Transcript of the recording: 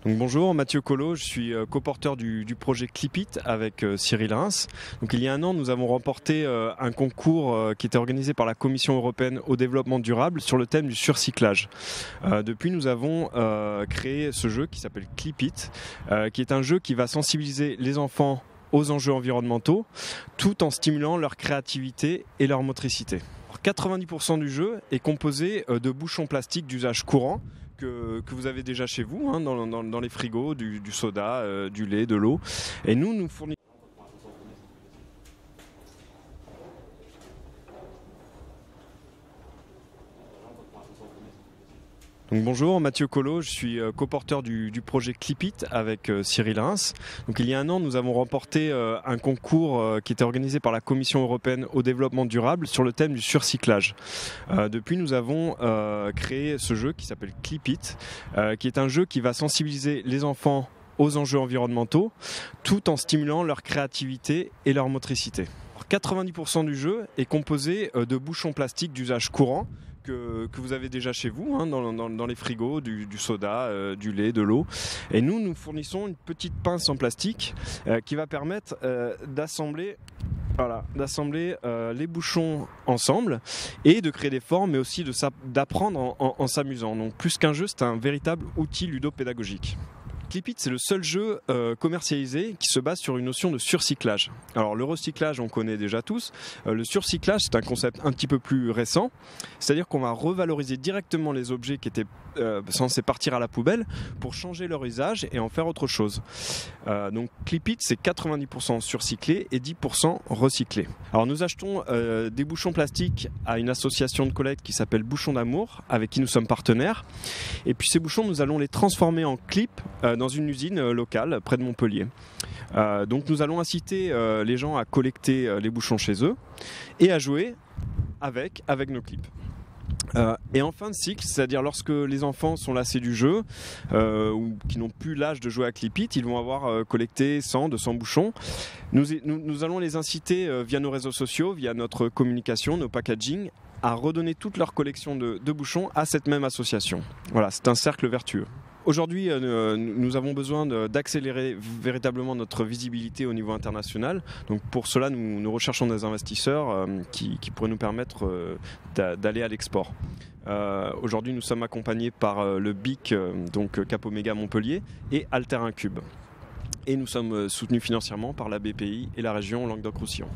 Donc bonjour, Mathieu Collot, je suis coporteur du projet Clipit avec Cyril Reims. Donc il y a un an, nous avons remporté un concours qui était organisé par la Commission européenne au développement durable sur le thème du surcyclage. Depuis, nous avons créé ce jeu qui s'appelle Clipit, qui est un jeu qui va sensibiliser les enfants aux enjeux environnementaux, tout en stimulant leur créativité et leur motricité. 90% du jeu est composé de bouchons plastiques d'usage courant que vous avez déjà chez vous, hein, dans les frigos, du soda, du lait, de l'eau. Et nous fournissons... Donc bonjour, Mathieu Collot, je suis coporteur du projet Clipit avec Cyril Reims. Donc il y a un an, nous avons remporté un concours qui était organisé par la Commission européenne au développement durable sur le thème du surcyclage. Depuis, nous avons créé ce jeu qui s'appelle Clipit, qui est un jeu qui va sensibiliser les enfants aux enjeux environnementaux, tout en stimulant leur créativité et leur motricité. 90% du jeu est composé de bouchons plastiques d'usage courant, que vous avez déjà chez vous, hein, dans les frigos, du soda, du lait, de l'eau. Et nous fournissons une petite pince en plastique qui va permettre d'assembler les bouchons ensemble et de créer des formes, mais aussi d'apprendre en s'amusant. Donc plus qu'un jeu, c'est un véritable outil ludopédagogique. Clipit, c'est le seul jeu commercialisé qui se base sur une notion de surcyclage. Alors le recyclage, on connaît déjà tous. Le surcyclage, c'est un concept un petit peu plus récent. C'est-à-dire qu'on va revaloriser directement les objets qui étaient censés partir à la poubelle pour changer leur usage et en faire autre chose. Donc Clipit, c'est 90% surcyclé et 10% recyclé. Alors nous achetons des bouchons plastiques à une association de collecte qui s'appelle Bouchons d'amour, avec qui nous sommes partenaires. Et puis ces bouchons, nous allons les transformer en clips dans une usine locale près de Montpellier. Donc nous allons inciter les gens à collecter les bouchons chez eux et à jouer avec nos clips. Et en fin de cycle, c'est-à-dire lorsque les enfants sont lassés du jeu ou qui n'ont plus l'âge de jouer à Clipit, ils vont avoir collecté 100, 200 bouchons. Nous allons les inciter via nos réseaux sociaux, via notre communication, nos packaging, à redonner toute leur collection de bouchons à cette même association. Voilà, c'est un cercle vertueux. Aujourd'hui, nous avons besoin d'accélérer véritablement notre visibilité au niveau international. Donc pour cela, nous recherchons des investisseurs qui pourraient nous permettre d'aller à l'export. Aujourd'hui, nous sommes accompagnés par le BIC, donc Cap Omega Montpellier, et Alter Incube. Et nous sommes soutenus financièrement par la BPI et la région Languedoc-Roussillon.